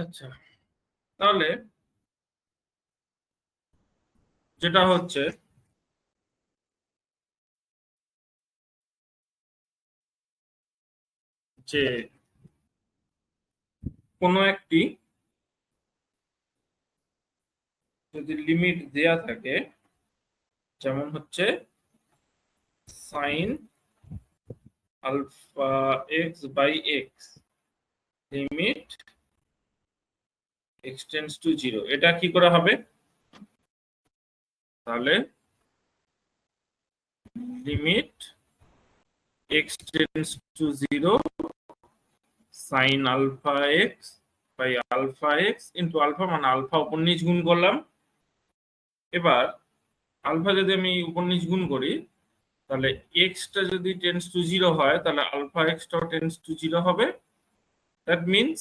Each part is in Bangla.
আচ্ছা, তাহলে যেটা হচ্ছে যে কোনো একটি যদি লিমিট দেয়া থাকে, যেমন হচ্ছে sine alpha x by x limit x tends to zero, এটা কি করে হবে? তাহলে limit x tends to zero sine alpha x by alpha x into alpha, মানে আলফা উপর নিচ গুণ করলাম। এবার আলফা যদি আমি উপর নিচ গুণ করি, তাহলে এক্সটা যদি টেন্ডস টু জিরো হয়, তাহলে আলফা এক্সটাও টেন্ডস টু জিরো হবে। দ্যাট মিনস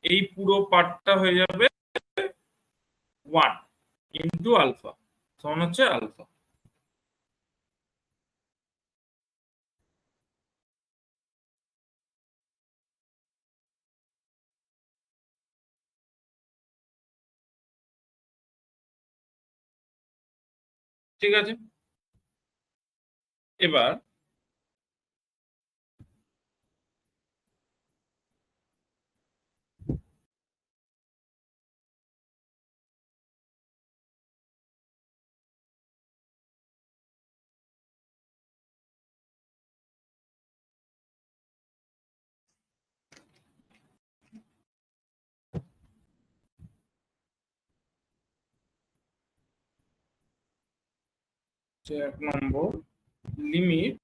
এই পুরো পার্টটা হয়ে যাবে 1 ইন্টু আলফা, সমান হচ্ছে আলফা। ঠিক আছে, এবার এক নম্বর, limit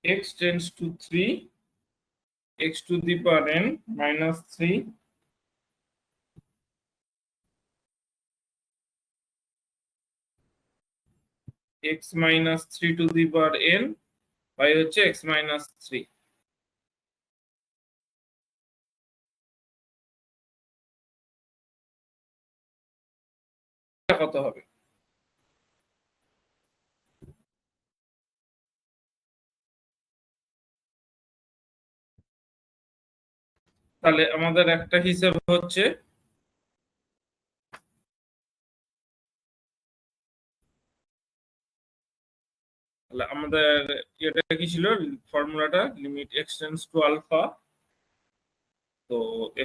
x tends to 3 x to the power n minus 3 x minus 3 to the power n by হচ্ছে x minus 3। কত হবে? তাহলে আমাদের একটা হিসাব হচ্ছে তাহলে আমাদের এটা কি ছিল ফর্মুলাটা, limit x tends to alpha, তো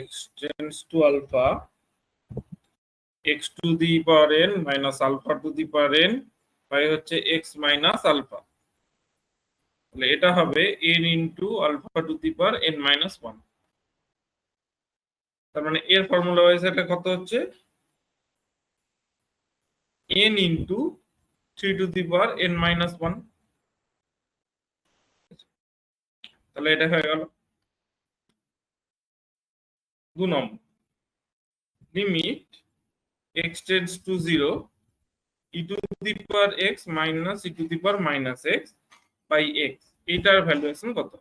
x tends to alpha x to the power n minus alpha to the power n by হচ্ছে x মাইনাস আলফা, তাহলে এটা হবে n into alpha to the power n minus 1। তার মানে এর ফর্মুলা ওয়াইজ এটা কত হচ্ছে n into 3 to the power n minus 1। তাহলে এটা হয়ে গেল 2 নম্বর, limit x tends to 0 e to the power x minus e to the power minus x by x, এটার ভ্যালুয়েশন কত?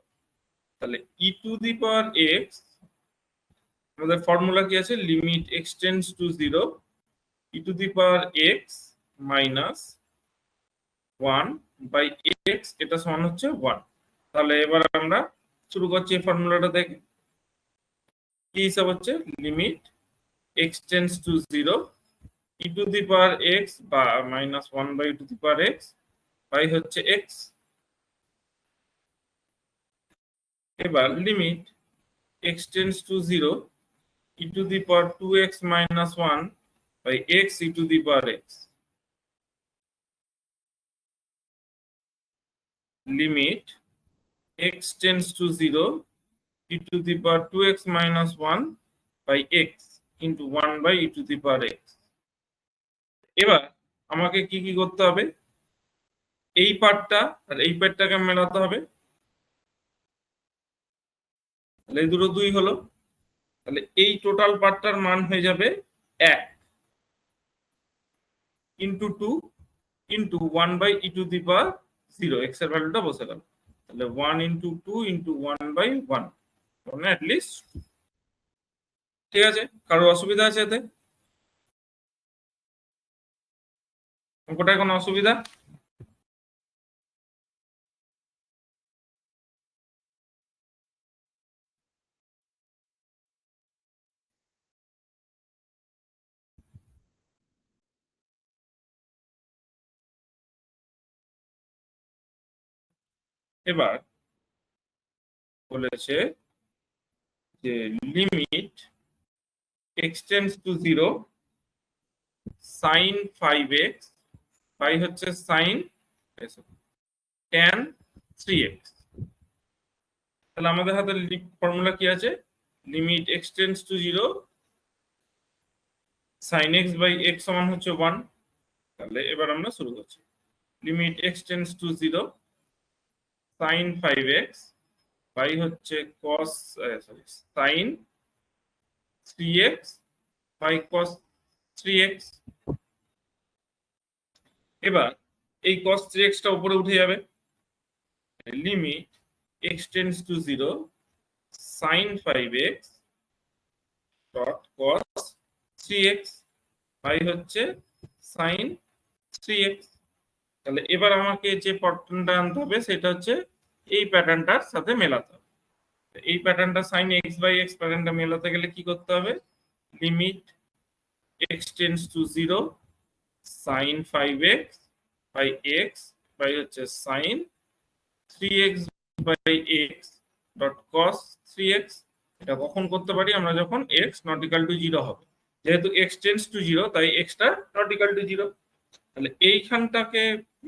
তাহলে e to the power x, আমাদের ফর্মুলা কি আছে, limit x tends to 0 e to the power x minus 1 by x, এটা সমান হচ্ছে 1। তাহলে এবার আমরা শুরু করছি এই ফর্মুলাটা থেকে। কি হিসাব হচ্ছে, limit x tends to 0 e to the power x বা minus 1 by to the power x by হচ্ছে x। এবার limit x tends to 0 e to the power 2x minus 1 by x e to the power x, limit x tends to 0 e to the power 2x minus 1 by x into 1 by e to the power x। এবার আমাকে কি কি করতে হবে, এই পার্টটা আর এই পার্টটাকে মেলাতে হবে, তাহলে এই দুটো 2 হলো, তাহলে এই টোটাল পার্টটার মান হয়ে যাবে 1 into 2 into 1 by e to the power 0, x এর ভ্যালুটা বসে গেল, তাহলে 1 ইন্টু 2 ইন্টু 1 বাই 1, মানে অ্যাট লিস্ট। ঠিক আছে, কারো অসুবিধা আছে এতে? অঙ্কটায় কোনো অসুবিধা? এবার বলেছে যে limit x tends to 0 sin 5x by হচ্ছে sin tan 3x। তাহলে আমাদের হাতে ফর্মুলা কি আছে? Limit x tends to 0 sin x by x সমান হচ্ছে 1। তাহলে এবার আমরা শুরু করছি। Limit x tends to 0 sin 5x by হচ্ছে cos sorry sin 3x by cos 3x। এবার এই cos 3x টা উপরে উঠে যাবে। Limit x tends to 0 sin 5x dot cos 3x by হচ্ছে sin 3x। তাহলে এবার আমাকে যে প্যাটার্নটা আনতে হবে সেটা হচ্ছে এই প্যাটার্নটার সাথে মেলাতে হবে। এই প্যাটার্নটা sin x বাই x প্যাটার্নটা মেলাতে গেলে কি করতে হবে? Limit x tends to 0 sin 5x by x by হচ্ছে sin 3x by x dot cos 3x। এটা কখন করতে পারি? আমরা যখন x নট ইকুয়াল টু 0 হবে। যেহেতু x টেন্ডস টু 0 তাই x টা নট ইকুয়াল টু 0। তাহলে এইখানটাকে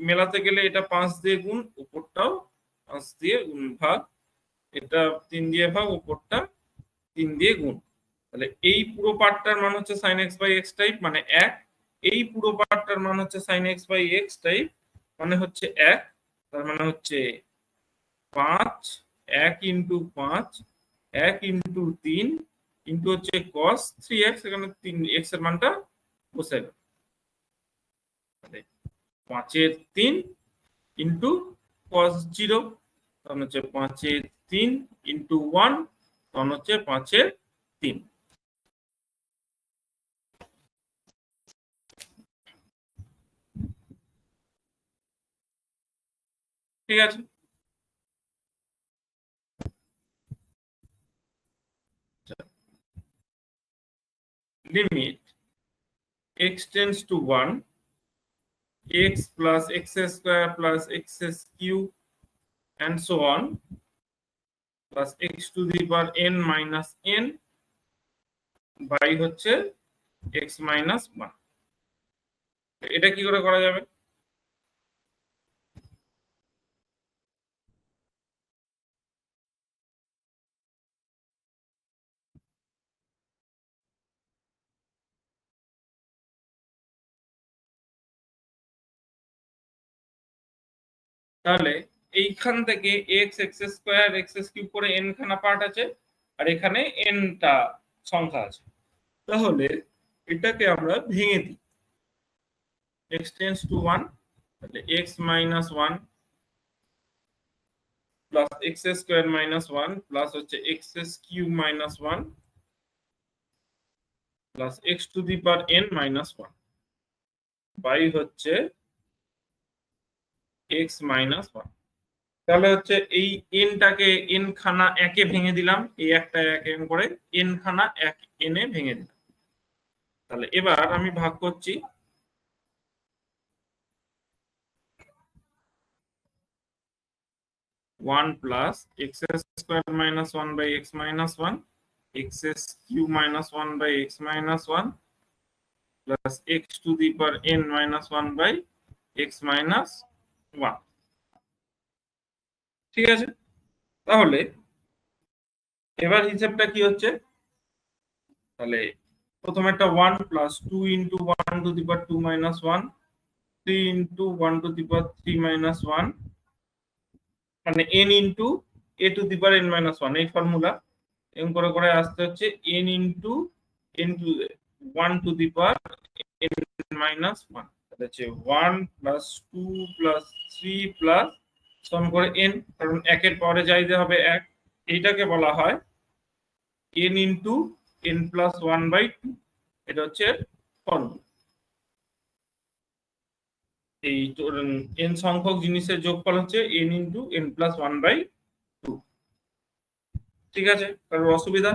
মেলাতে গেলে এটা 5 দিয়ে গুণ, উপরটাও 5 দিয়ে গুণ ভাগ, এটা 3 দিয়ে ভাগ, উপরটা 3 দিয়ে গুণ। তাহলে এই পুরো পার্টটার মান হচ্ছে sin x by x type মানে 1। এই পুরো পার্টটার মান হচ্ছে sin x by x type মানে হচ্ছে 1। তার মানে হচ্ছে 5 1 ইন্টু 5 1 ইন্টু 3 ইন্টু হচ্ছে cos 3x। এখানে 3x এর মানটা বসে গেল। 5 এর 3 ইন্টু cos 0 তখন হচ্ছে 5 এর 3 ইন্টু 1 তখন হচ্ছে 5 এর 3। ঠিক আছে। Limit x tends two 1 x plus x square plus x cube and so on plus x to the power n minus n by হচ্ছে x minus 1। এটা কি করে করা যাবে? তাহলে এইখান থেকে x x square x cube করে n খানা পার্ট আছে আর এখানে n টা সংখ্যা আছে। তাহলে এটাকে আমরা ভেঙে দিই। x টেন্ডস টু 1 তাহলে x minus 1 plus x square minus 1 plus হচ্ছে x cube minus 1 plus x to the power n minus 1 by হচ্ছে x মাইনাস 1। তাহলে হচ্ছে এই n টাকে n খানা একে ভেঙে দিলাম, এই একটা এক এন করে n খানা এক n এ ভেঙে দিলাম। তাহলে এবার আমি ভাগ করছি। 1 plus x square minus 1 by x minus 1 x cube minus 1 by x minus 1 plus x to the power n minus 1 by x minus 1। ঠিক আছে। তাহলে এবার হিসাবটা কি হচ্ছে? তাহলে প্রথমে একটা 1 plus 2 into 1 to the power 2 minus 1 3 into 1 to the power 3 minus 1 মানে n into a to the power n minus 1 এই ফর্মুলা এম করে করে আসতে হচ্ছে n into n to 1 to the power n minus 1। তাহলে হচ্ছে 1 প্লাস 2 প্লাস 3 প্লাস সম করে n, কারণ একের পাওয়ারে যাইতে হবে 1। এইটাকে বলা হয় n into n plus 1 by 2। এটা হচ্ছে ফর্মুলা। এই n সংখ্যক জিনিসের যোগফল হচ্ছে n into n plus 1 by 2। ঠিক আছে, কারোর অসুবিধা?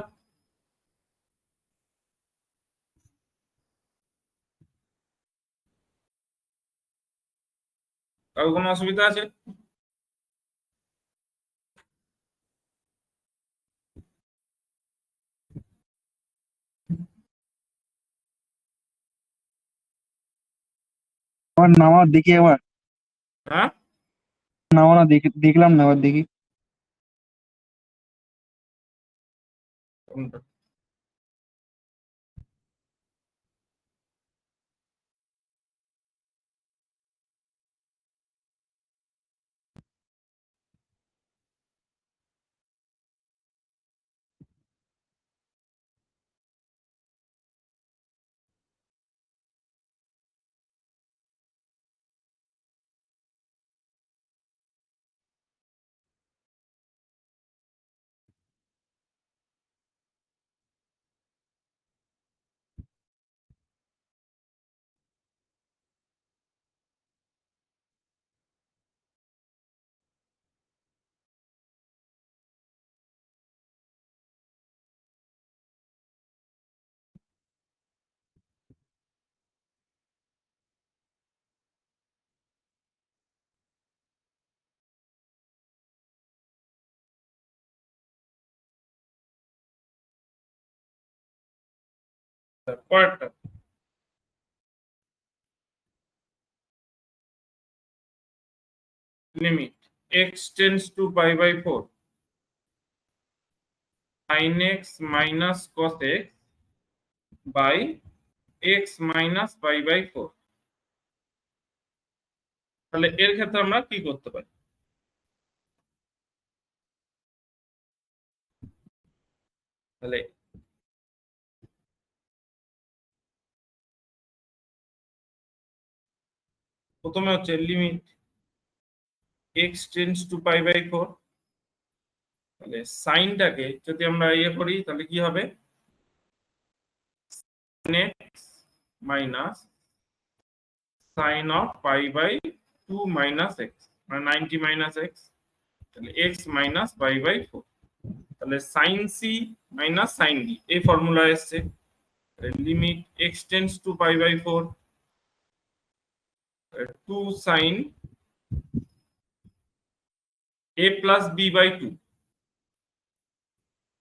কারোর কোনো অসুবিধা আছে? আমার নামা দেখি আবার, হ্যাঁ, নামা না দেখলাম না, আবার দেখি। কোনটা? পরেরটা, limit x tends to pi by 4 sin x minus cos x by x minus pi by 4। তাহলে এর ক্ষেত্রে আমরা কি করতে পারি? তাহলে প্রথমে হচ্ছে limit x tends to pi by 4। তাহলে সাইনটাকে যদি আমরা ইয়ে করি তাহলে কি হবে? X minus sine of pi by 2 minus x, মানে 90 মাইনাস এক্স। তাহলে এক্স মাইনাস পাই বাই 4। তাহলে sine C minus sine D এই ফর্মুলা এসছে। Limit x tends to pi by 4 2 sine A plus B by 2,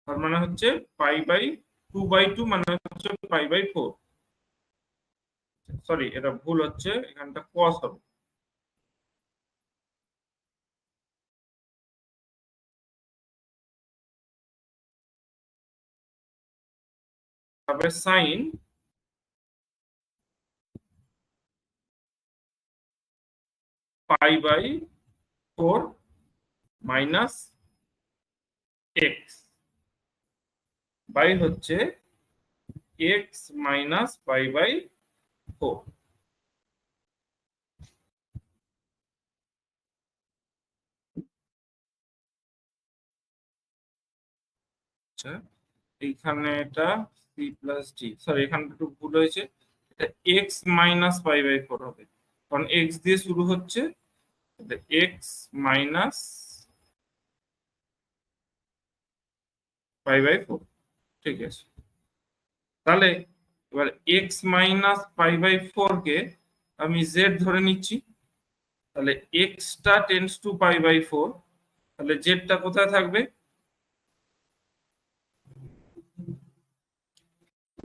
তার মানে হচ্ছে পাই বাই 2 বাই 2 মানে হচ্ছে পাই বাই 4। সরি, এটা ভুল হচ্ছে, এখানটা cos হবে। তারপরে sine pi by 4 minus x by হচ্ছে এক্স মাইনাস পাই বাই 4। আচ্ছা, এইখানে এটা সি প্লাস ডি, সরি এখানে একটু ভুল হয়েছে, এটা এক্স মাইনাস পাই বাই 4 হবে, কারণ এক্স দিয়ে শুরু হচ্ছে। এক্স মাইনাস পাই বাই 4, ঠিক আছে। তাহলে এবার এক্স মাইনাস পাই বাই 4 কে আমি জেড ধরে নিচ্ছি। তাহলে এক্সটা টেন্স টু পাই বাই 4, তাহলে জেডটা কোথায় থাকবে?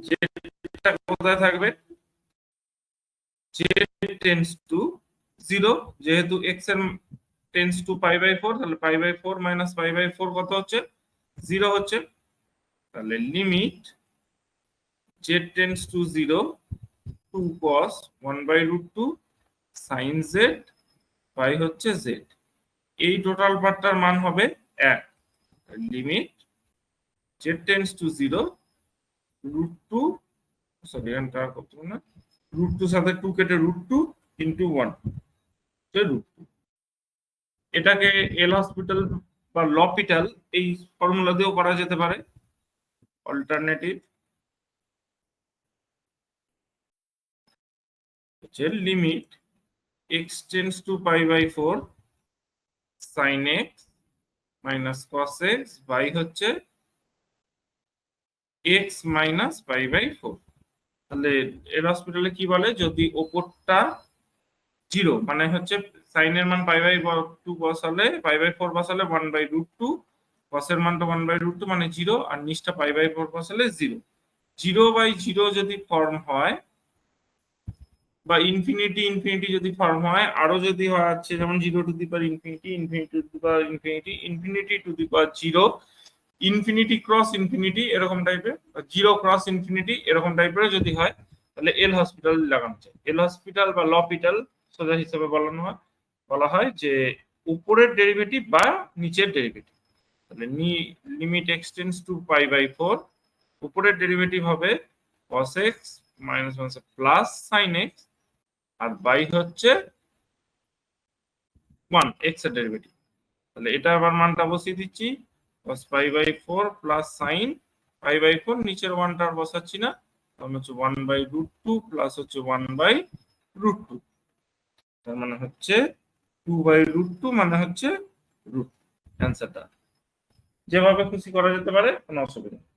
জেডটা কোথায় থাকবে? জেড টেন্স টু 0, যেহেতু এক্স এর টেন্স টু পাই বাই 4, তাহলে পাই বাই 4 মাইনাস পাই বাই 4 কত হচ্ছে? 0 হচ্ছে। তাহলে limit Z tense to 0 2 cos 1 by root 2 sign Z by হচ্ছে জেড। এই টোটাল পার্টটার মান হবে 1। Limit Z tense to 0 root 2, sorry এখানটা কত না, রুট 2 সাথে 2 কেটে রুট 2 ইন্টু 1 রুট 2। এটাকে এল হসপিটাল বা লপিটাল এই ফর্মুলা দিয়েও করা যেতে পারে, অল্টারনেটিভ হচ্ছে limit x tends to pi by 4 sine x minus cos x by হচ্ছে এক্স মাইনাস পাই বাই 4। তাহলে এর হসপিটালে কি বলে, যদি ওপরটা 0 মানে হচ্ছে সাইনের মান পাই বাই 2 বসালে, পাই বাই 4 বসালে 1 বাই রুট 2, কসের মানটা 1 বাই রুট 2 মানে 0, আর নিচটা পাই বাই 4 বসালে 0। 0 বাই 0 যদি ফর্ম হয় বা ইনফিনিটি ইনফিনিটি যদি ফর্ম হয়, আরো যদি হয় হচ্ছে যেমন 0 two the power infinity, infinity two the power infinity, infinity two the power 0, infinity cross infinity এরকম টাইপের, 0 ক্রস ইনফিনিটি এরকম টাইপের যদি হয়, তাহলে এল হসপিটাল লাগানো যায়। এল হসপিটাল বা লপিটাল সোজা হিসেবে বলা হয় যে উপরের ডেরিভেটিভ বা নিচের ডেরিভেটিভ। তাহলে limit x tends to pi by 4, উপরের ডেরিভেটিভ হবে cos x minus plus sin x, আর বাই হচ্ছে 1 x এর ডেরিভেটিভ। তাহলে এটা আবার মানটা বসিয়ে দিচ্ছি, cos pi by 4 plus sin pi by 4, নিচের ওয়ানটা আর বসাচ্ছি না, তাহলে হচ্ছে 1 বাই রুট 2 প্লাস হচ্ছে 1 বাই রুট 2, তার মানে হচ্ছে 2 বাই রুট 2 মানে হচ্ছে রুট। অ্যান্সারটা যেভাবে খুশি করা যেতে পারে, কোনো অসুবিধা নেই।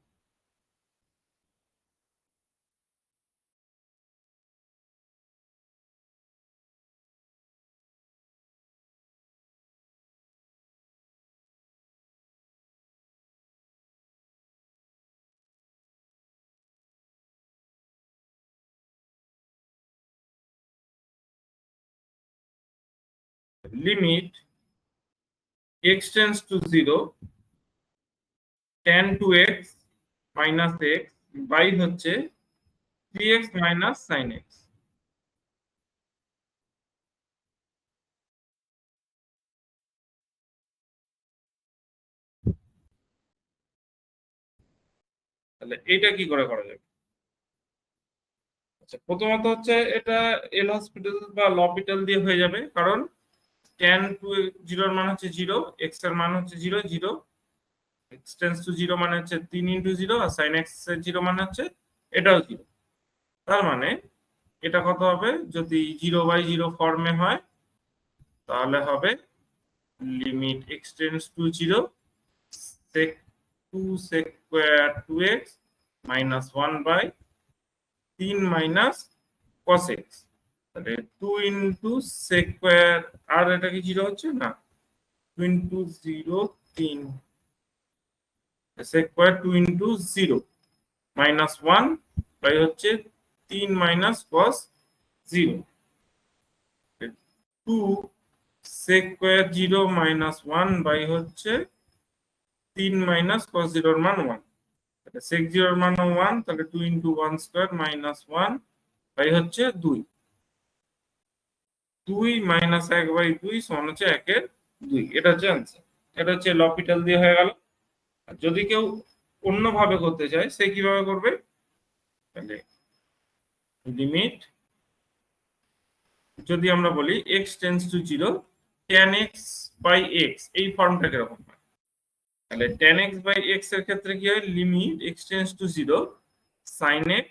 Limit x tends to 0 tan 2x minus x by হচ্ছে 3x মাইনাস sin x। তাহলে এইটা কি করে করা যাবে? আচ্ছা, প্রথমত হচ্ছে এটা এল হসপিটাল বা লপিটাল দিয়ে হয়ে যাবে, কারণ tan 0 এর মান হচ্ছে 0, x এর মান হচ্ছে 0, 0 x টেন্ডস টু 0 মানে হচ্ছে 3 ইনটু 0, আর sin x এর 0 মানে হচ্ছে এটাও 0। তার মানে এটা কত হবে, যদি 0 বাই 0 ফর্মে হয় তাহলে হবে limit x tends to 0 sec 2 sec square 2x minus 1 by 3 minus cos x। তাহলে 2 ইনটু sec স্কয়ার, আর এটা কি 0 হচ্ছে না, 2 into 0 3 sec square 2 into 0 minus 1 by হচ্ছে 3 minus cos 0, 2 sec square 0 minus 1 by হচ্ছে 3 মাইনাস cos 0 এর মান 1। তাহলে sec 0 এর মান 1, তাহলে 2 ইনটু 1 স্কয়ার মাইনাস 1 বাই হচ্ছে 2, 2 মাইনাস 1 বাই 2 সমান হচ্ছে 1 এর 2। এটা হচ্ছে অ্যান্সার। এটা হচ্ছে লপিটাল দিয়ে হয়ে গেল। আর যদি কেউ অন্যভাবে করতে চায়, সে কিভাবে করবে? তাহলে লিমিট, যদি আমরা বলি x tends to 0 tan x by x, এই ফর্মটা কিরকম হয়? তাহলে tan x বাই x এর ক্ষেত্রে কি হয়, limit x tends to 0 sin x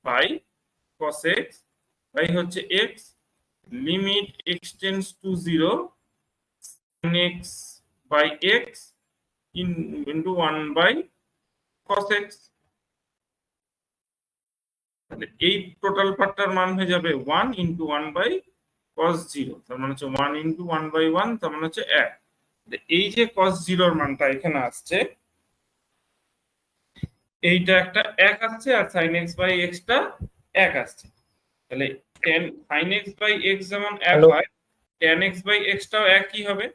by cos x by হচ্ছে x, limit x tends to 0 sin x by x into 1 by cos x। তাহলে এই টোটাল পার্টটার মান হয়ে যাবে 1 ইনটু 1 বাই cos 0, তার মানে হচ্ছে 1 ইনটু 1 বাই 1, তার মানে হচ্ছে 1। এই যে cos 0 এর মানটা এখানে আসছে, এইটা একটা 1 আসছে, আর sin x বাই x টা 1 আসছে। তাহলে tan sin x by x যেমন 1 হ্যালো হয়, tan x বাই x টাও 1 কি হবে?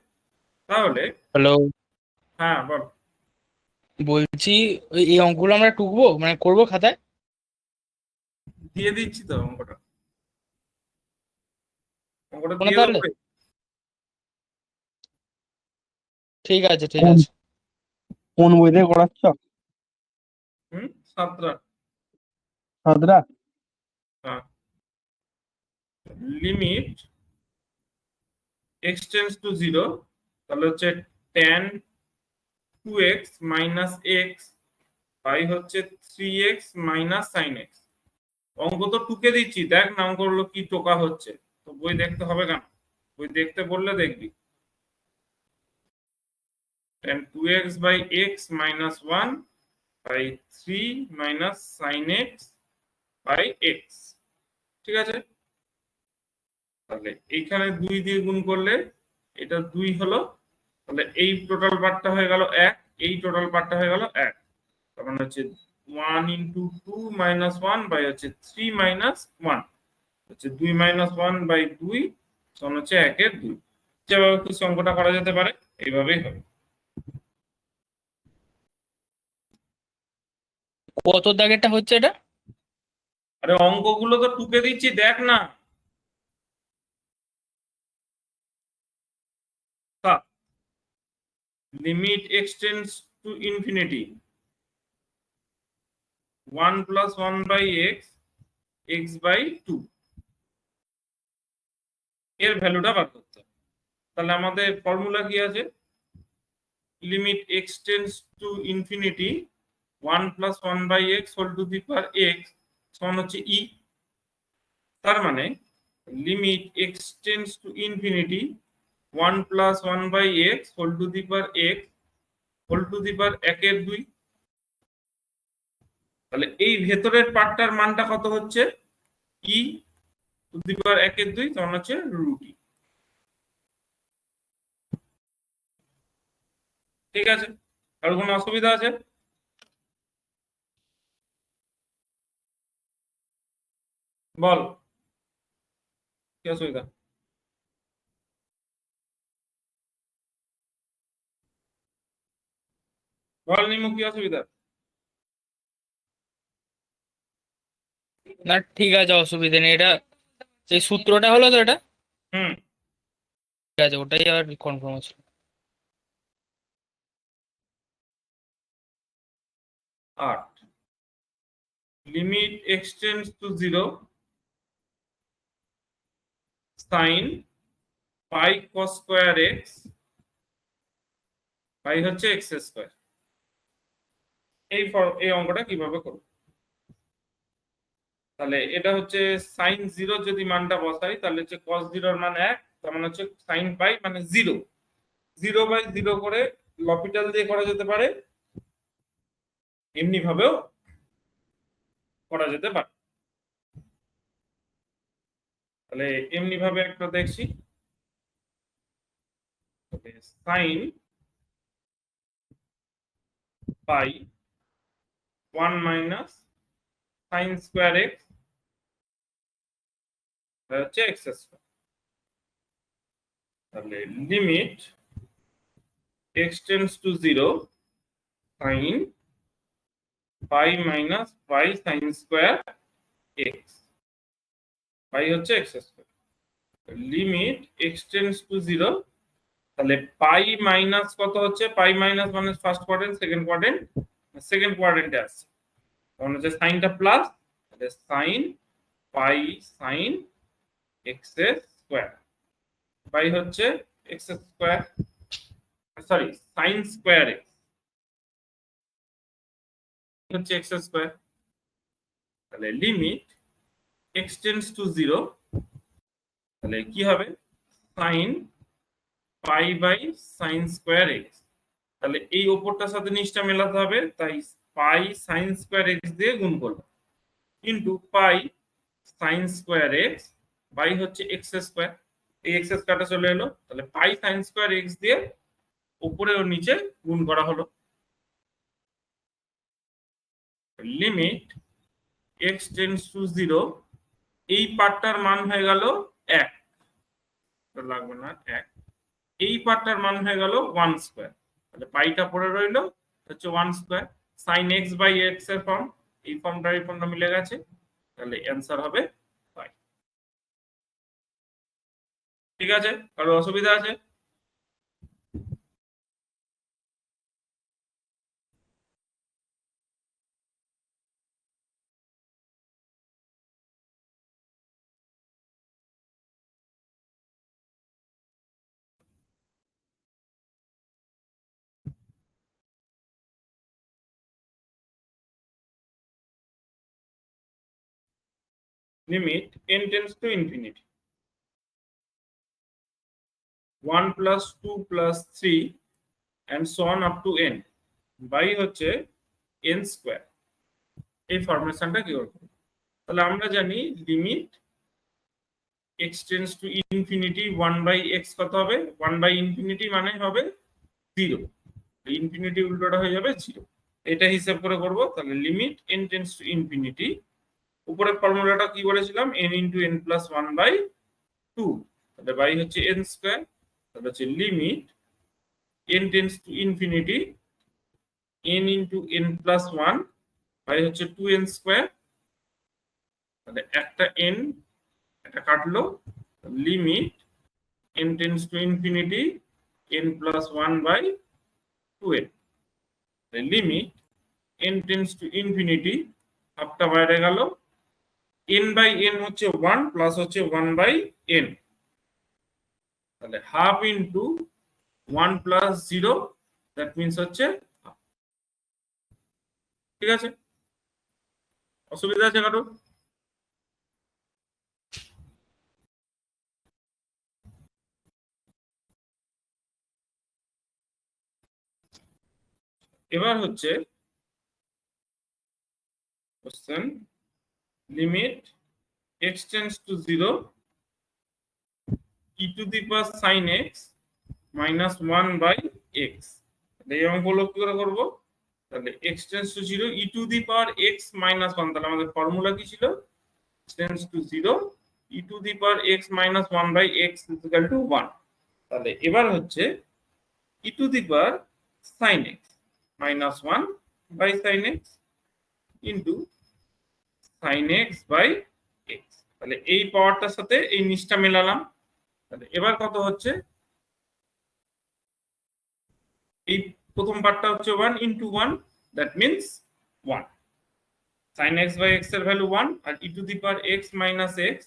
তাহলে হ্যালো হ্যাঁ বল। বলছি এই অঙ্কগুলো আমরা টুকবো মানে করবো খাতায়। দিয়ে দিচ্ছি তো অঙ্কটা, অঙ্কটা কোনো দিয়ে তাহলে দেবো। ঠিক আছে ঠিক কোন আছে। কোন বই থেকে করাচ্ছ? হুম, 7টা। সাদরা? হ্যাঁ, লিমিট x টেন্ডস টু 0, তাহলে হচ্ছে tan 2x minus x by হচ্ছে 3x মাইনাস sin x। অঙ্ক তো টুকে দিচ্ছি, দেখ না অঙ্কগুলো কি টোকা হচ্ছে। তো বই দেখতে হবে কেন? বই দেখতে বললে দেখবি। tan 2x by x minus 1 by 3 minus sin x by x। ঠিক আছে, তাহলে এইখানে 2 দিয়ে গুণ করলে এটা 2 হলো, তাহলে এই টোটাল পার্টটা হয়ে গেল 1, এই টোটাল পার্টটা হয়ে গেল 1, তখন হচ্ছে 1 ইনটু 2 মাইনাস 1 বাই হচ্ছে 3 মাইনাস 1। হচ্ছে 2 - 1/2 সমান হচ্ছে 1/2। যেভাবে খুশি অঙ্কটা করা যেতে পারে এইভাবেই হবে। কত দাগেরটা হচ্ছে এটা? আরে অঙ্কগুলো তো টুকে দিচ্ছি, দেখ না। Limit x tends to infinity 1 + 1/x x/2 এর ভ্যালুটা বার করতে হবে। তাহলে আমাদের ফর্মুলা কি আছে? Limit x tends to infinity 1 + 1/x whole to the power x সমান হচ্ছে ই। তার মানে limit x tends to infinity 1 + 1/x whole to the power x whole to the power 1/2। তাহলে এই ভেতরের পার্টটার মানটা কত হচ্ছে? ই টু দি পাওয়ার 1/2 সমান হচ্ছে √e। ঠিক আছে, আর কোনো অসুবিধা আছে? বল, কি অসুবিধা? বল নিমু, কি অসুবিধা? না ঠিক আছে, অসুবিধা নেই। এটা এই সূত্রটা হলো তো এটা? হুম। ঠিক আছে, ওটাই আর কনফার্ম আছে। 8 লিমিট এক্সটেন্ডস টু 0 sin পাই cos স্কয়ার x পাই হচ্ছে x স্কয়ার। এই অঙ্কটা কিভাবে করব? তাহলে এটা হচ্ছে sin 0 যদি মানটা বসাই তাহলে হচ্ছে cos 0 এর মান 1, তার মানে হচ্ছে sin পাই মানে 0। 0/0 করে লপিটাল দিয়ে করা যেতে পারে, এমনি ভাবেও করা যেতে পারে। তাহলে এমনি ভাবে একটা দেখছি। sin pi 1 - sin square x হচ্ছে x স্কয়ার। তাহলে limit x tends to 0 sin pi minus pi sin square x pi হচ্ছে x square. Limit x tends to 0, তাহলে পাই মাইনাস কত হচ্ছে? পাই মাইনাস মানে ফার্স্ট কোয়াড্রেন্ট, সেকেন্ড কোয়াড্রেন্টে আসছে, তখন হচ্ছে সাইনটা প্লাস, তাহলে sine pi sine x square pi হচ্ছে x square, sorry sine square x হচ্ছে এক্স স্কয়ার। তাহলে লিমিট এক্স টেন্ডস টু 0, তাহলে কি হবে? Sine pi by sine square x. তাহলে এই ওপরটার সাথে নিচটা মেলাতে হবে, তাই পাই সাইন স্কয়ার এক্স দিয়ে গুণ করলাম, কিন্তু পাই সাইন স্কয়ার এক্স বাই হচ্ছে এক্স স্কয়ার, এই এক্স স্কয়ারটা চলে এলো, তাহলে পাই সাইন স্কয়ার এক্স দিয়ে উপরে ও নিচে গুণ করা হলো। লিমিট এক্স টেন্ডস টু 0, এই পার্টটার মান হয়ে গেল 1, লাগবে না 1, এই পার্টটার মান হয়ে গেল 1 স্কয়ার, তাহলে পাইটা পড়ে রইল হচ্ছে 1 square. Sine x by x এর ফর্ম, এই ফর্মটা মিলে গেছে, তাহলে অ্যান্সার হবে পাই। ঠিক আছে, কারো অসুবিধা আছে? Limit n tends to infinity 1 + 2 + 3 and so on up to n by হচ্ছে n স্কয়ার। এই ফরমেশনটা কি করব? তাহলে আমরা জানি limit x tends to infinity 1/x কত হবে? 1/∞ মানে হবে 0, ইনফিনিটি উল্টোটা হয়ে যাবে 0। এটা হিসাব করে করব। তাহলে limit n tends to infinity উপরের ফর্মুলাটা কি বলেছিলাম, n into n plus one by two, তাহলে বাই হচ্ছে n স্কোয়ার, তাহলে হচ্ছে limit n tends to infinity n into n plus one by হচ্ছে 2n স্কোয়ার, তাহলে একটা n এটা কাটলো, limit n tends to infinity n plus one by 2n, limit n tends to infinity হাফটা বাইরে গেল, n বাই n হচ্ছে 1 প্লাস হচ্ছে 1 বাই n, তাহলে half into 1 plus 0 that means হচ্ছে half। ঠিক আছে, অসুবিধা আছে কারো? এবার হচ্ছে question, limit x tends to 0 e to the power sin x minus 1 by x, এই অঙ্কগুলো কি করে করবো, তাহলে x tends to 0 e to the power x minus 1, তাহলে আমাদের ফর্মুলা কি ছিল, x tends to 0 e to the power x minus 1 by x equal to 1, তাহলে এবার হচ্ছে e to the power sin x minus 1 by sin x into sin x by x, তাহলে এই পাওয়ারটার সাথে এই নিচটা মেলালাম, তাহলে এবার কত হচ্ছে, এই প্রথম পার্টটা হচ্ছে 1 into 1 that means 1, sin x by x এর ভ্যালু 1 আর e to the power x minus x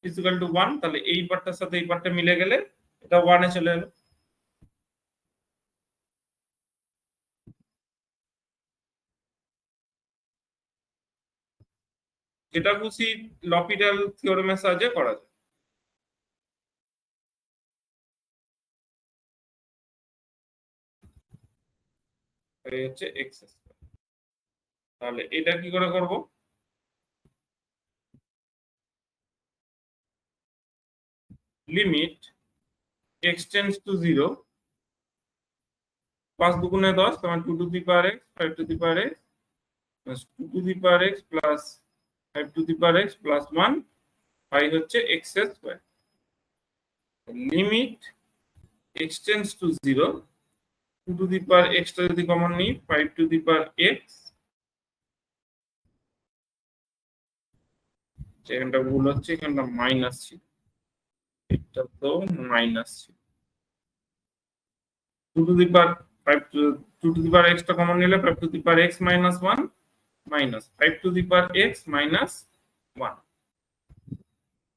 is equal to 1, তাহলে এই পার্টটার সাথে এই পার্টটা মিলে গেলে এটা 1 এ চলে এলো। যেটা খুশি লপিটাল থিওরেমের সাহায্যে করা যায়। এই হচ্ছে এক্স স্কয়ার, তাহলে এটা কি করে করব, লিমিট x টেন্স টু 0, 5 দুগুণে 10, তখন 2 to the power x 5 to the power x plus 2 to the power x plus 5 to the power x plus 1 5 হচ্ছে x square, limit x tends to 0 2 to the power x টা যদি কমন নিই 5 টু দি পাওয়ার x, এখানটা ভুল হচ্ছে, এখানটা মাইনাস ছিল, এটা তো মাইনাস ছিল, 2 to the power 5 2 to the power x টা কমন নিলে 5 to the power x minus 1 minus 5 to the power x minus 1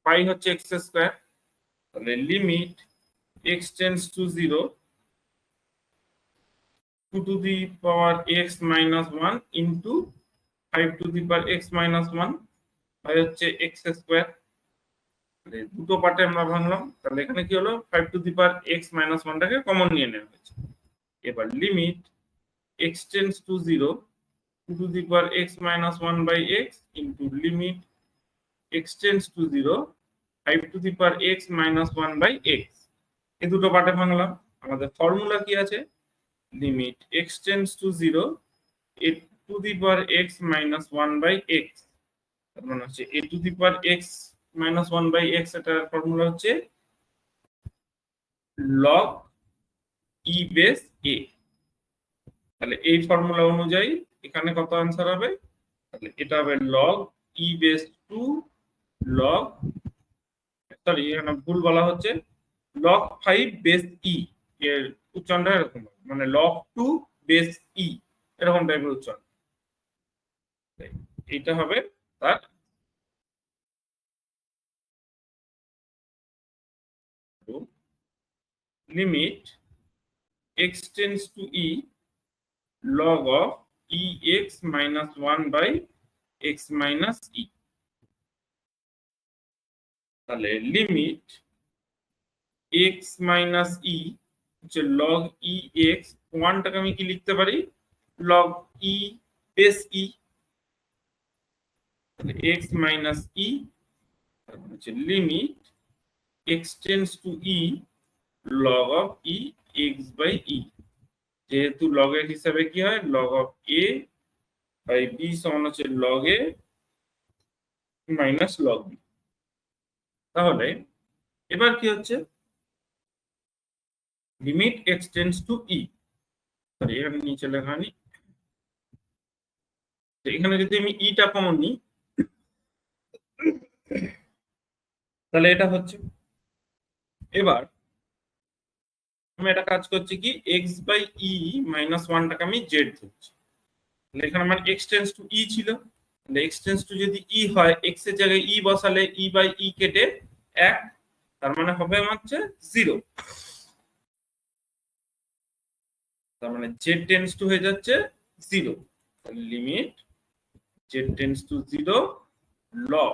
পাই হচ্ছে x স্কয়ার, তাহলে limit x tends to 0 2 to the power x minus 1 into 5 to the power x minus 1 পাই হচ্ছে x স্কয়ার, দুটো পার্টে আমরা ভাঙলাম, তাহলে এখানে কি হলো 5 to the power x minus 1 টাকে কমন নিয়ে নেওয়া হয়েছে। এবার limit x tends to 0 2 to the power x minus 1 by x into limit x tends to 0 5 to the power x minus 1 by x, এই দুটো পার্টে ভাঙলাম। আমাদের ফর্মুলা কি আছে, limit x tends to 0 a to the power x minus 1 by x, তার মানে হচ্ছে a to the power x minus 1 by x, এটার ফর্মুলা হচ্ছে log e বেস a, তাহলে এই ফর্মুলা অনুযায়ী এখানে কত आंसर হবে, তাহলে এটা হবে log e base 2 log, sorry এখানে ভুল বলা হচ্ছে, log 5 বেস e, এর উচ্চারণটা এরকম হবে, মানে log 2 বেস e এরকম টাইপের উচ্চারণ, এটা হবে তার limit x tends two e log of ex minus 1 by x minus e, তাহলে লিমিট x minus e হচ্ছে log ex, 1 টাকে আমি কি লিখতে পারি, log e বেস e, তাহলে x minus e হচ্ছে limit x tends to e log of e x by e, যেহেতু log এর হিসাবে কি হয় log of a by b সমান হচ্ছে log a minus log b. তাহলে এবার কি হচ্ছে, limit x tends to e, sorry এখানে নিচে লেখা নেই, এখানে যদি আমি ইটা কমন নিই তাহলে এটা হচ্ছে, এবার আমি একটা কাজ করছি কি, এক্স বাই ই মাইনাস ওয়ানটাকে আমি জেড ধরছি। তাহলে এখানে আমার এক্স টেন্ডস টু ই ছিল, এক্স টেন্ডস টু যদি ই হয়, এক্স এর জায়গায় ই বসালে ই বাই ই কেটে এক, তার মানে হবে আমার হচ্ছে জিরো। তার মানে জেড টেন্ডস টু হয়ে যাচ্ছে zero. Limit z tends to zero log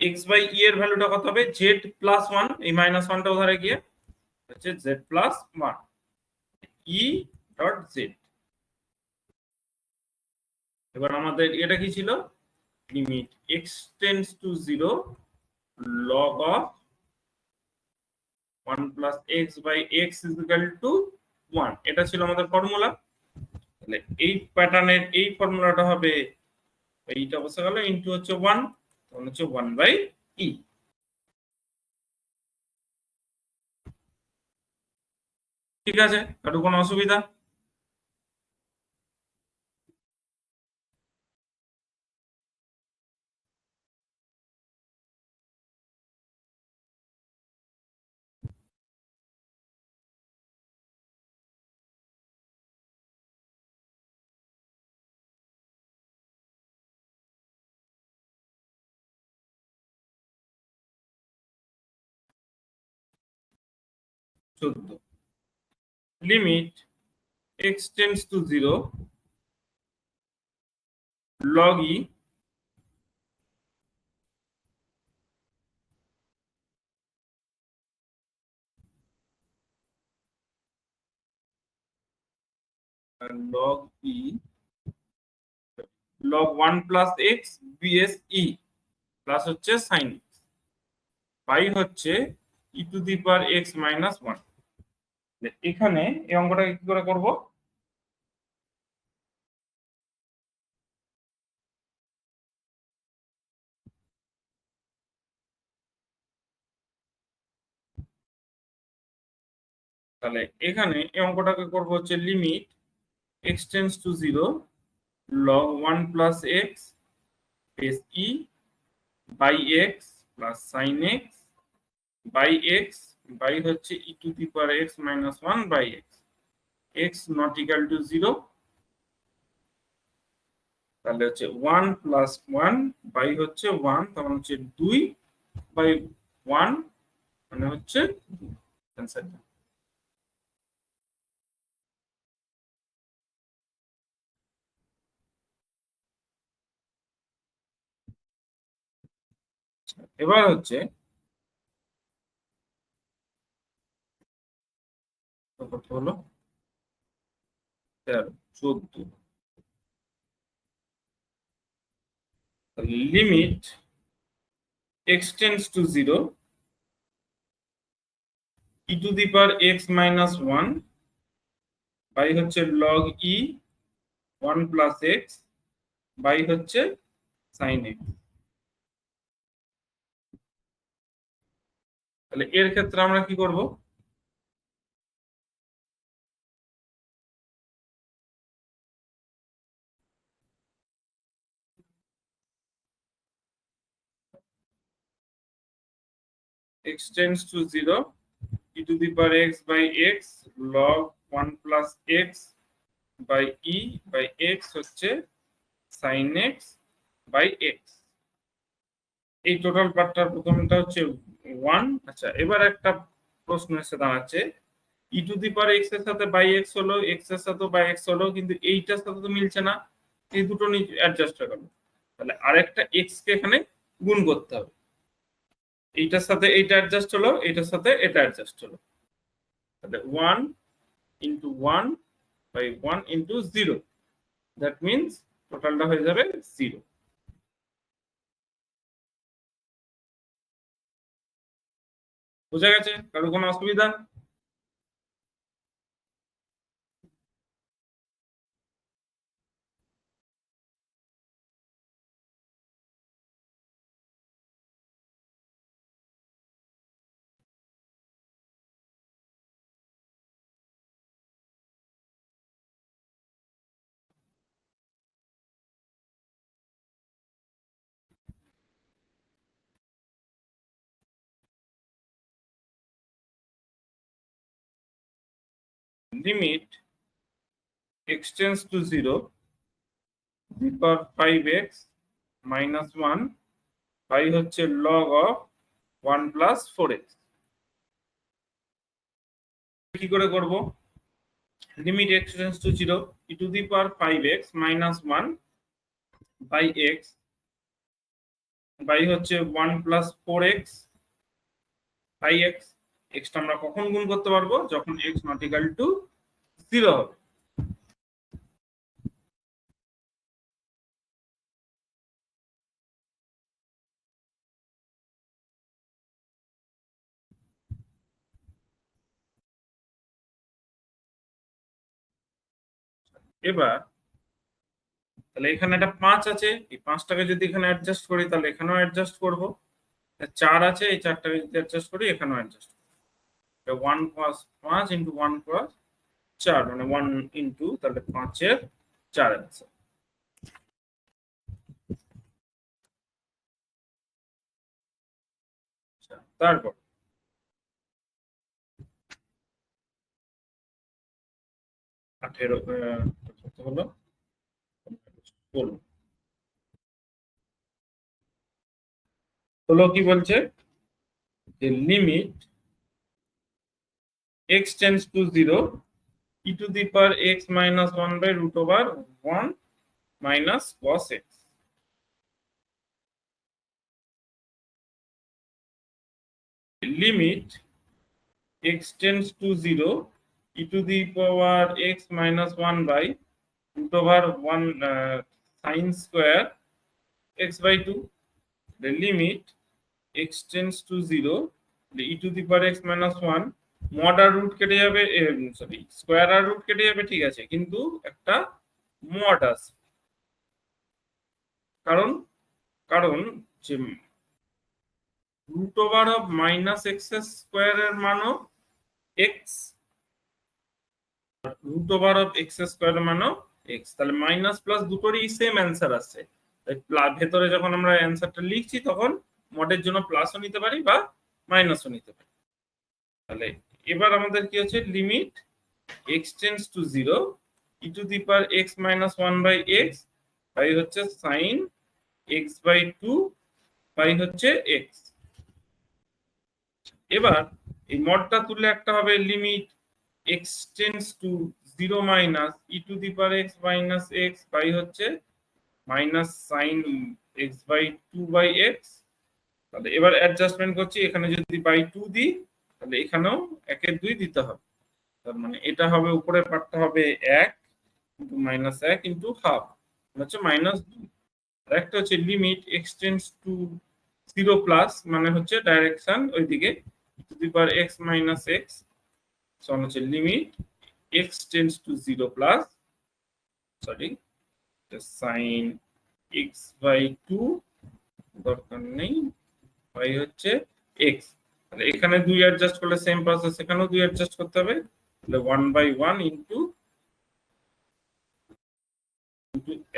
x by e এর ভ্যালুটা কত হবে, জেড প্লাস ওয়ান, এই মাইনাস ওয়ানটা ওধারে গিয়ে হচ্ছে z plus one, e dot z. এবার আমাদের এটা কি ছিল, limit x tends to zero log of one plus x by x is equal to one, এটা ছিল আমাদের ফর্মুলা। তাহলে এই প্যাটার্নের এই ফর্মুলাটা হবে, এইটা বসে গেল ইনটু হচ্ছে ওয়ান, তখন হচ্ছে ওয়ান বাই ই। ঠিক আছে, কারো কোনো অসুবিধা? চোদ্দ, limit x tends to zero log e log e log one plus x base e plus হচ্ছে সাইন এক্স বাই হচ্ছে e to the power x minus one. এখানে এই অঙ্কটা কি করে করব, তাহলে এখানে এই অঙ্কটাকে করব হচ্ছে limit x tends to zero log one plus x base e by x plus sine x by x by হচ্ছে e to the power x minus one by x, x not equal to zero, তাহলে হচ্ছে ওয়ান প্লাস ওয়ান বাই হচ্ছে ওয়ান, তখন হচ্ছে দুই বাই ওয়ান, মানে হচ্ছে অ্যান্সারটা। এবার হচ্ছে কত হলো, 13, 14, limit x tends to zero e to the power x minus one by হচ্ছে log e one plus x by হচ্ছে সাইন এক্স। তাহলে এর ক্ষেত্রে আমরা কি করব, x tends to 0 e to the power x by x log 1 plus x by e by x হচ্ছে sin x by x। এই টোটাল পার্টটার প্রথমটা হচ্ছে 1। আচ্ছা, এবার একটা প্রশ্ন এসে দাঁড়াচ্ছে, ই টু দি পাওয়ার এক্স এর সাথে বাই এক্স হলো, এক্স এর সাথে বাই এক্স হলো, কিন্তু এইটার সাথে তো মিলছে না, এই দুটো অ্যাডজাস্ট হয়ে গেল। তাহলে আরেকটা এক্স কে এখানে গুণ করতে হবে, এইটার সাথে এইটা অ্যাডজাস্ট হলো, এইটার সাথে এটা অ্যাডজাস্ট হলো, তাহলে 1 into 1 by 1 into 0, that means টোটালটা হয়ে যাবে 0। বুঝা গেছে? কারো কোনো অসুবিধা? Limit x tends to 0 the power 5x minus 1 by হচ্ছে লগ অফ 1 প্লাস 4x। কি করে করব? Limit x tends to 0 e to the power 5x minus 1 by x by হচ্ছে 1 plus 4x by x। Extra আমরা কখন গুণ করতে পারবো? যখন x নট ইকুয়াল টু 0 হবে। এবার তাহলে এখানে একটা 5 আছে, এই 5টাকে যদি এখানে অ্যাডজাস্ট করি তাহলে এখানেও অ্যাডজাস্ট করব। 4 আছে, এই 4টাকে যদি অ্যাডজাস্ট করি এখানেও অ্যাডজাস্ট করব। 1 প্লাস 5 ইন্টু 1 প্লাস 4 মানে 1 ইন্টু তাহলে 5 এর 4 আছে। তারপর হলো 16 কি বলছে যে limit x tends to 0 e to the power x minus 1 by root over 1 minus cos x। Limit x tends to 0 e to the power x minus 1 by root over 1 sin square x by 2। the limit x tends to 0 e to the power x minus 1 mod R root কেটে যাবে, সরি স্কয়ার আর রুট কেটে যাবে, ঠিক আছে, কিন্তু একটা mod আছে। কারণ কারণ যে root over of minus x square এর মানও x, root over of x square এর মানও এক্স, তাহলে মাইনাস প্লাস দুটোরই সেম অ্যান্সার আসছে। ভেতরে যখন আমরা অ্যান্সারটা লিখছি তখন মডের জন্য প্লাসও নিতে পারি বা মাইনাসও নিতে পারি। তাহলে এবার আমাদের কি হচ্ছে limit x tends to 0 e to the power x minus 1 by x by হচ্ছে sin x বাই 2 বাই হচ্ছে x। এবার এই মডটা তুললে একটা হবে limit x tends to 0 minus e to the power x minus x by হচ্ছে minus sine x by 2 by x। তাহলে এবার অ্যাডজাস্টমেন্ট করছি, এখানে যদি বাই 2 দিই তাহলে এখানেও 1 এর 2 দিতে হবে। তার মানে এটা হবে উপরের পার্টটা হবে 1 ইনটু মাইনাস 1 ইনটু হাফ হচ্ছে মাইনাস 2। আর একটা হচ্ছে limit x tends to 0 plus মানে হচ্ছে ডাইরেকশন ওইদিকে to the power x minus x সমান হচ্ছে limit x tends to 0 plus sorry sine x by 2 দরকার নেই বাই হচ্ছে x। তাহলে এখানে 2 অ্যাডজাস্ট করলে সেম প্রসেস এখানেও 2 অ্যাডজাস্ট করতে হবে, তাহলে 1 বাই 1 ইনটু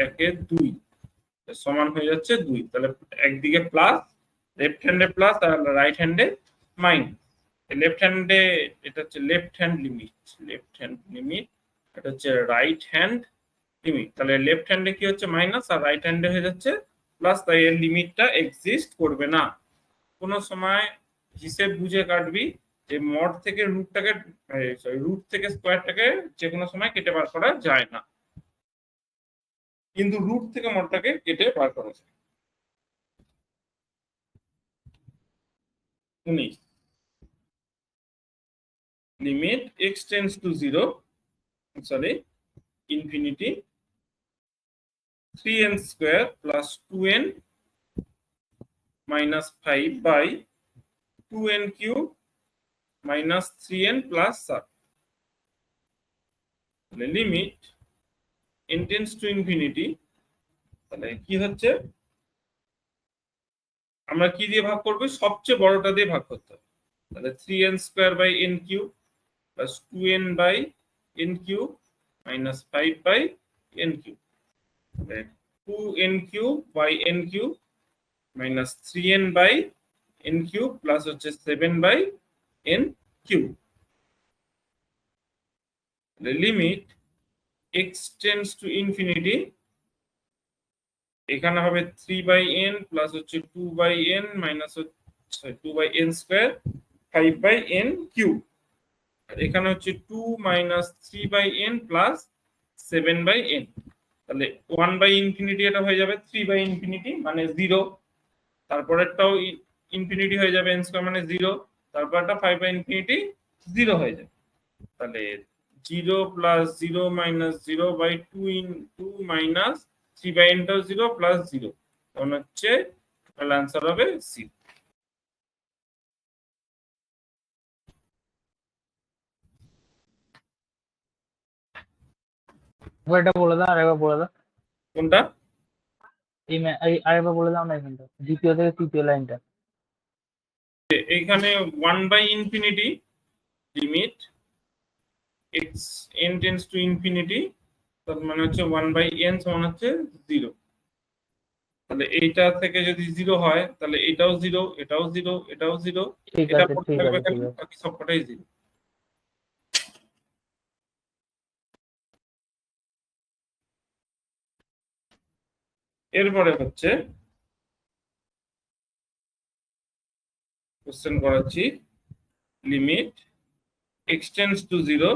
1 এর 2 সমান হয়ে যাচ্ছে 2। তাহলে একদিকে প্লাস, লেফট হ্যান্ডে প্লাস আর রাইট হ্যান্ডে মাইনাস। লেফট হ্যান্ডে এটা হচ্ছে লেফট হ্যান্ড লিমিট, এটা হচ্ছে রাইট হ্যান্ড লিমিট। তাহলে লেফট হ্যান্ডে কি হচ্ছে মাইনাস আর রাইট হ্যান্ডে হয়ে যাচ্ছে প্লাস, তাই এর লিমিটটা এক্সিস্ট করবে না। কোনো সময় হিসেব বুঝে কাটবি যে মড থেকে রুটটাকে সরি রুট থেকে স্কয়ারটাকে যে কোনো সময় কেটে বার করা যায় না, কিন্তু রুট থেকে মডটাকে কেটে বার করা যায়। 19 limit x tends to 0 sorry infinity 3n square plus 2n minus 5 by 2n cube minus 3n plus 7। তাহলে limit n tends to infinity, তাহলে কি হচ্ছে আমরা কি দিয়ে ভাগ করব? সবচেয়ে বড়টা দিয়ে ভাগ করতে হবে। তাহলে 3n square by n cube plus 2n by n cube minus 5 by n cube, 2n cube by n cube minus 3n by n cube plus হচ্ছে 7 by n cube. Limit x tends to infinity, এখানে হবে 3/n প্লাস হচ্ছে 2/n মাইনাস হচ্ছে 2/n স্কয়ার 5/n কিউব, আর এখানে হচ্ছে 2 মাইনাস 3/n প্লাস 7/n। তাহলে 1/ইনফিনিটি এটা হয়ে যাবে 3/ইনফিনিটি মানে 0, তারপরেরটাও ইনফিনিটি হয়ে যাবে n স্কয়ার মানে 0, তারপরটা 5/ইনফিনিটি 0 হয়ে যাবে। তাহলে 0 প্লাস 0 মাইনাস 0/2 2 মাইনাস 3/n টাও 0 প্লাস 0, তখন হচ্ছে টোটাল অ্যান্সার হবে সি। এবার এটা বলে দাও, আরেকবার বলে দাও। কোনটা? আরেকবার বলে দাও না, এখানটা দ্বিতীয় থেকে তৃতীয় লাইনটা। এইখানে 1/ইনফিনিটি limit x n tends to infinity, তার মানে হচ্ছে 1/n সমান হচ্ছে 0। তাহলে এইটা থেকে যদি 0 হয় তাহলে এটাও 0, এটাও 0, এটাও 0, ঠিক এটা আছে, পড়ে ঠিক থাকবে আছে, খালি, ঠিক আছে। বাকি সবকটাই 0। এরপরে হচ্ছে কোশ্চেন করাচ্ছি, limit x tends to 0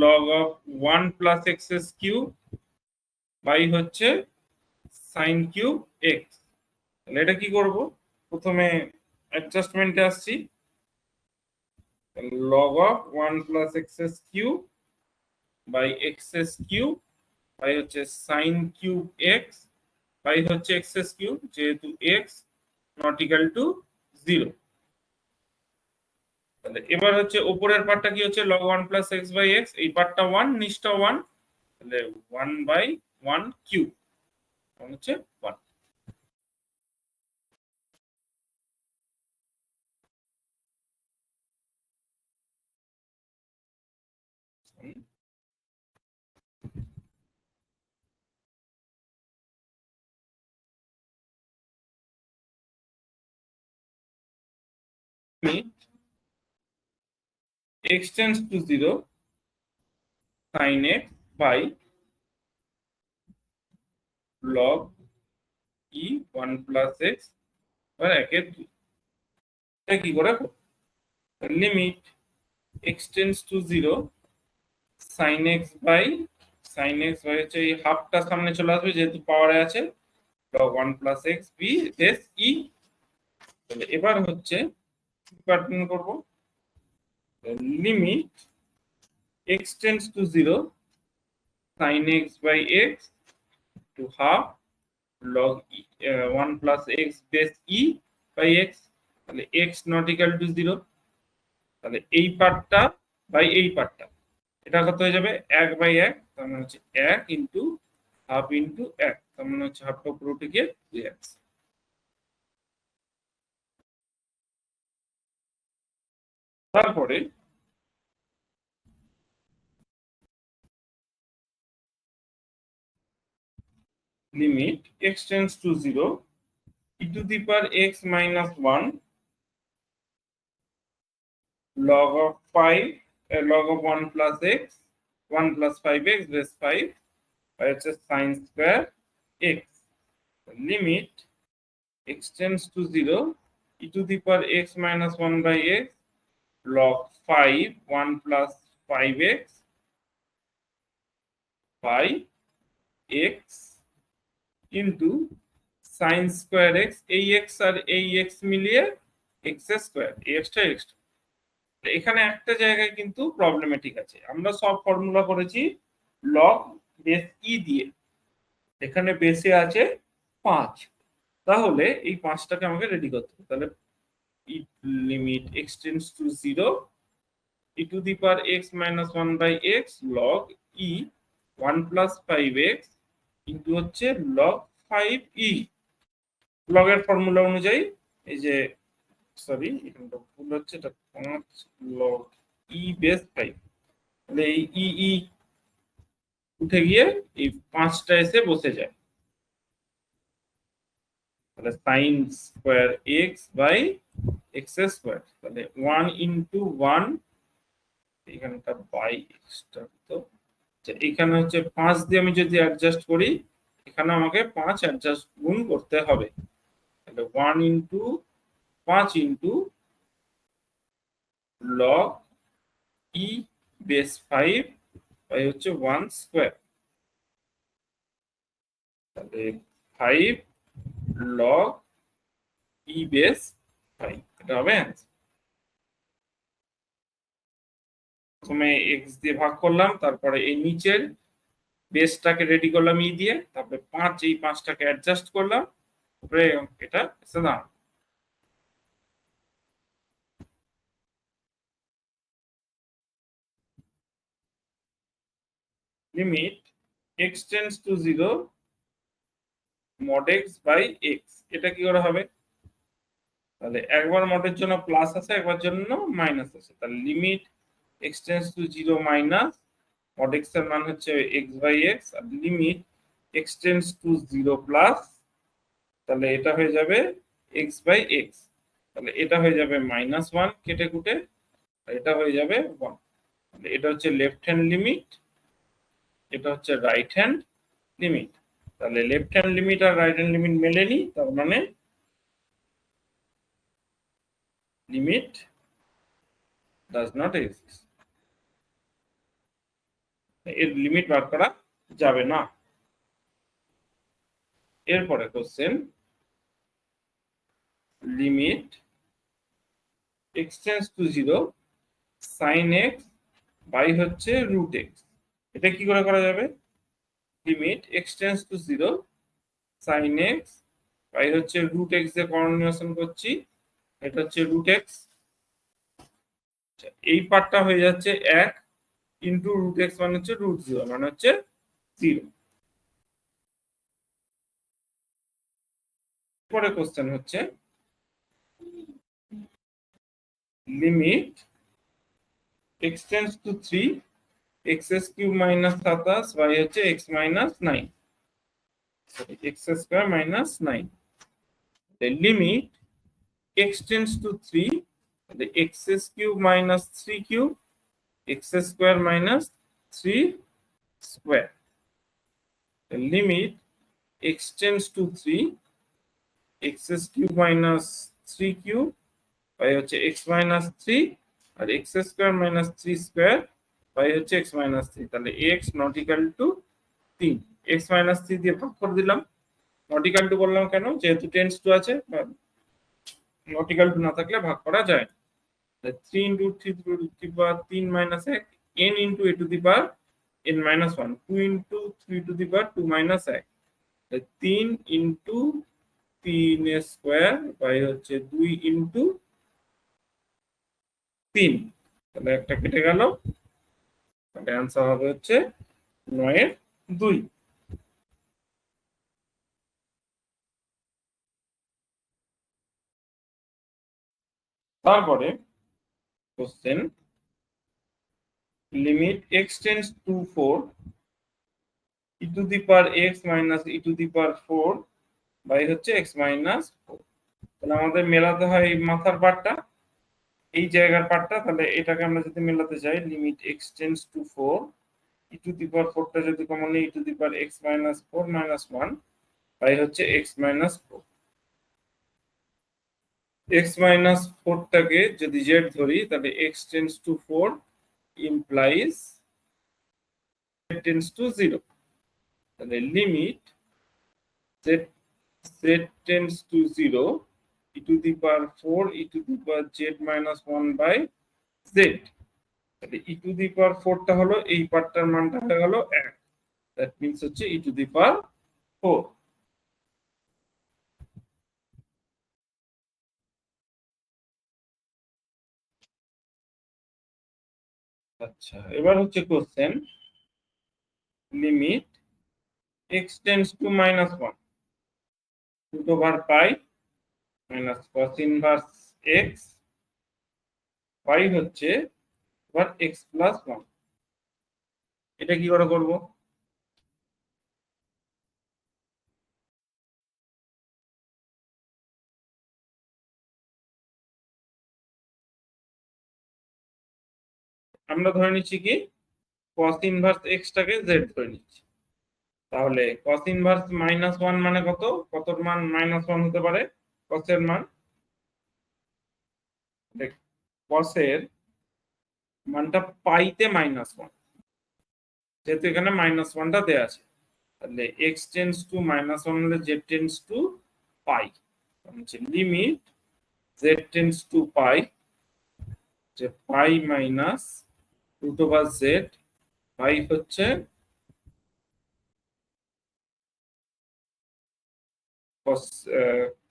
log of 1 plus x cube by হচ্ছে sin কিউব x। তাহলে এটা কি করব, প্রথমে অ্যাডজাস্টমেন্টে আসছি, log of 1 plus x cube by x cube by হচ্ছে sin কিউব x বাই হচ্ছে x কিউব, যেহেতু x নট ইকুয়াল টু 0। তাহলে এবার হচ্ছে উপরের পার্টটা কি হচ্ছে log 1 plus x by x, এই পার্টটা 1 নিচটা 1, তাহলে 1/1 কিউব হচ্ছে 1। x tends to 0 sin x by log e 1 plus x আর একের 2। এটা কি করে, limit x tends to 0 sin x by হচ্ছে এই হাফটা সামনে চলে আসবে যেহেতু পাওয়ারে আছে, log 1 plus x b this e। তাহলে এবার হচ্ছে পার্টিশন করব, limit x tends to 0 sin x by x to half log 1 plus x base e by x। তাহলে x not equal to 0, তাহলে এই পার্টটা বাই এই পার্টটা, এটা কত হয়ে যাবে 1/1, তার মানে হচ্ছে 1 ইন্টু হাফ ইন্টু 1, তার মানে হচ্ছে হাফটা পুরোটা গিয়ে 2x। তারপরে limit x tends to 0 e to the power x minus 1 log of 5 log of 1 plus x 1 plus 5x base 5 by হচ্ছে sin square x। Limit x tends to 0 e to the power x minus 1 by x log 5 1 plus 5x by x into sin square x, এই x আর এই x মিলিয়ে x স্কয়ার, এই xটা x। এখানে একটা জায়গায় কিন্তু প্রবলেমেটিক আছে, আমরা সব ফর্মুলা করেছি log বেস e দিয়ে, এখানে বেসে আছে 5, তাহলে এই 5টাকে আমাকে রেডি করতে হবে। তাহলে limit x tends to 0 e to the power x minus 1 by x log e 1 plus 5x into হচ্ছে log 5e। লগ এর ফর্মুলা অনুযায়ী এই যে সরি এখানটা ভুল হচ্ছে, এটা 5 log e বেস 5, তাহলে এই ই উঠে গিয়ে এই 5টা এসে বসে যায়, তাহলে sin square x by x square, তাহলে 1 ইনটু 1 এখানটা বাই এক্সটা তো এখানে হচ্ছে 5 দিয়ে আমি যদি অ্যাডজাস্ট করি, এখানে আমাকে 5 অ্যাডজাস্ট গুণ করতে হবে। তাহলে 1 into 5 into log e base 5 by হচ্ছে 1 স্কোয়ার। তাহলে 5 লগ ই বেস 5 এটা হবে অ্যান্সার। প্রথমে এক্স দিয়ে ভাগ করলাম, তারপরে এই নিচের বেসটাকে রেডি করলাম ই দিয়ে, তারপরে 5 এই 5টাকে অ্যাডজাস্ট করলাম, তারপরে এটা এসে দাঁড়ালো। Limit x tends to 0 mod x by x, এটা কি করে হবে? তাহলে একবার মডের জন্য প্লাস আছে, একবার জন্য মাইনাস আছে। তাহলে limit x tends to 0 minus mod x এর মান হচ্ছে x বাই এক্স, আর limit x tends to 0 plus, তাহলে এটা হয়ে যাবে x বাই এক্স। তাহলে এটা হয়ে যাবে -1 কেটে কুটে, এটা হয়ে যাবে 1। তাহলে এটা হচ্ছে লেফট হ্যান্ড লিমিট, এটা হচ্ছে রাইট হ্যান্ড লিমিট। তাহলে লেফট হ্যান্ড লিমিট আর রাইট হ্যান্ড লিমিট মেলেনি, তার মানে লিমিট ডাজ নট এক্সিস্ট, এর লিমিট বার করা যাবে না। এরপরে question, limit x tends to 0 sin x by হচ্ছে রুট এক্স, এটা কি করে করা যাবে? Limit x tends to 0 sin x by হচ্ছে রুট এক্স দিয়ে কন্টিনিউশন করছি, এটা হচ্ছে রুট এক্স। এই পার্টটা হয়ে যাচ্ছে 1 ইন্টু রুট এক্স মানে হচ্ছে রুট 0 মানে হচ্ছে 0। পরে কোশ্চেন হচ্ছে limit x tends to 3 x cube minus 27 by হচ্ছে x minus 9, x square minus 9। Limit x tends to 3, তাহলে x cube minus 3 cube x square minus 3 square. Limit x tends to 3 x cube minus 3 cube by হচ্ছে এক্স মাইনাস 3, আর x square minus 3 square by হচ্ছে এক্স মাইনাস 3। তাহলে x not equal to 3, x minus 3 দিয়ে ভাগ করে দিলাম। নট ইকাল টু বললাম কেন? যেহেতু টেন্স টু আছে, নট ইকাল টু না থাকলে ভাগ করা যায়। 3 into 3 to the power 3 minus 1 n into a to the power n minus 1, 2 into 3 to the power 2 minus 1, 3 into 3 square by হচ্ছে 2 ইন্টু 3। তাহলে একটা কেটে গেল, তাহলে অ্যান্সার হবে হচ্ছে 9/2। তারপরে question, limit x tends to 4 e to the power x minus e to the power 4 by হচ্ছে এক্স মাইনাস 4। তাহলে আমাদের মেলাতে হয় এই মাথার পার্টটা, এই জায়গার পার্টটা। তাহলে এটাকে আমরা যদি মেলাতে চাই, limit x tends to 4 e to the power 4টা যদি কমন নিই, e to the power x minus 4 minus 1 by হচ্ছে এক্স মাইনাস 4। এক্স মাইনাস 4টাকে যদি জেড ধরি, তাহলে x tends to 4 implies tends to 0। তাহলে limit z tends to 0 e to the power 4 e to the power z minus 1 by z। তাহলে ই টু দি পাওয়ার 4টা হলো এই পার্টটার মানটা হয়ে গেল 1, দ্যাট মিন্স হচ্ছে ই টু দি পাওয়ার 4। আচ্ছা, এবার হচ্ছে question, limit x tends to minus 1 root over pi minus cos inverse x pi হচ্ছে এবার এক্স প্লাস 1। এটা কি করে করব? আমরা ধরে নিচ্ছি কি cos ইনভার্স এক্স টাকে জেড ধরে নিচ্ছি। তাহলে cos ইনভার্স -1 মানে কত, কতর মান -1 হতে পারে? cos এর মান, cos এর মানটা পাইতে -1, যেহেতু এখানে -1টা দেয়া আছে, তাহলে x টেন্ডস টু -1 হলে z টেন্ডস টু পাই, হচ্ছে লিমিট z টেন্ডস টু পাই, যে পাই মাইনাস √z পাই হচ্ছে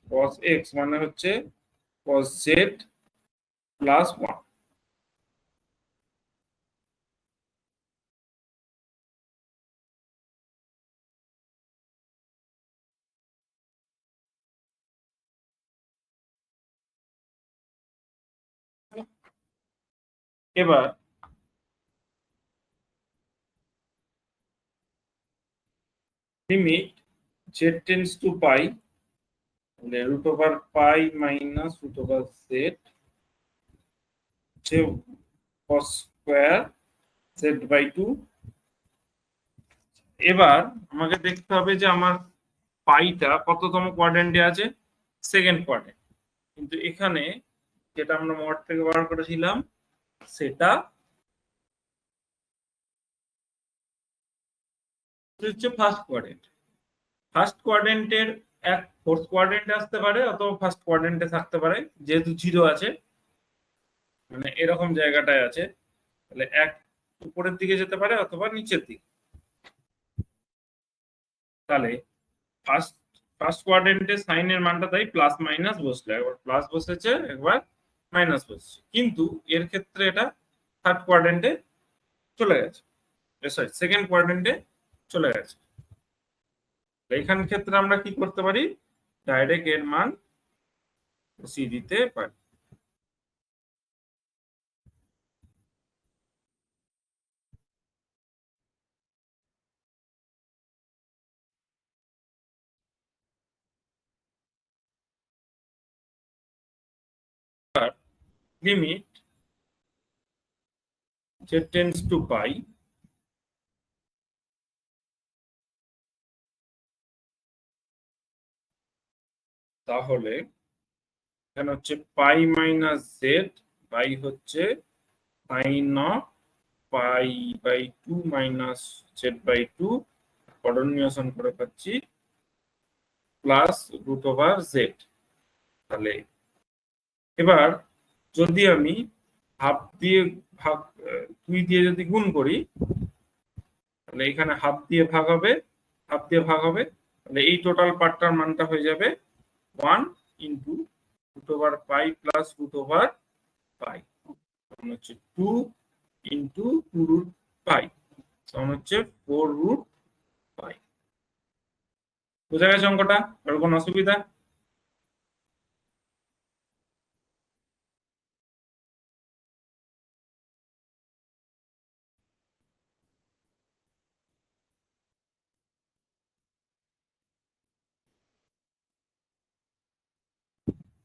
cos x মানে হচ্ছে cos z প্লাস 1। এবার লিমিট z টেন্ডস টু পাই, তাহলে √পাই মাইনাস √z যে cos স্কয়ার z/2। এবার আমাকে দেখতে হবে যে আমার পাইটা কততম কোয়াড্রেন্টে আছে, সেকেন্ড কোয়াড্রেন্ট, কিন্তু এখানে যেটা আমরা মড থেকে বার করেছিলাম সেটা হচ্ছে ফার্স্ট কোয়াড্রেন্ট। ফার্স্ট কোয়াড্রেন্টের এক ফোর্থ কোয়াড্রেন্টে আসতে পারে অথবা ফার্স্ট কোয়াড্রেন্টে থাকতে পারে, যেহেতু 0 আছে মানে এরকম জায়গাটায় আছে, তাহলে এক উপরের দিকে যেতে পারে অথবা নিচের দিকে। তাহলে ফার্স্ট ফার্স্ট কোয়াড্রেন্টে সাইনের মানটা তাই প্লাস মাইনাস বসলো, একবার প্লাস বসেছে একবার মাইনাস বসছে, কিন্তু এর ক্ষেত্রে এটা থার্ড কোয়াড্রেন্টে চলে গেছে, সরি সেকেন্ড কোয়াড্রেন্টে চলে গেছে। এখান ক্ষেত্রে আমরা কি করতে পারি, ডাইরেক্ট এর মান বসিয়ে দিতে পারি। লিমিট z টেন্ডস টু পাই, তাহলে এখানে হচ্ছে পাই মাইনাস জেড পাই হচ্ছে সাইন অফ পাই/2 মাইনাস z/2 পদনিয়সন করে পাচ্ছি প্লাস √z। তাহলে এবার যদি আমি হাফ দিয়ে ভাগ 2 দিয়ে যদি গুণ করি, তাহলে এখানে হাফ দিয়ে ভাগ হবে, হাফ দিয়ে ভাগ হবে, তাহলে এই টোটাল পার্টটার মানটা হয়ে যাবে 1 ইন্টু √পাই প্লাস √পাই, তখন হচ্ছে 2 ইন্টু 2√পাই, তখন হচ্ছে 4√পাই। বোঝা গেছে অঙ্কটা? আর কোনো অসুবিধা?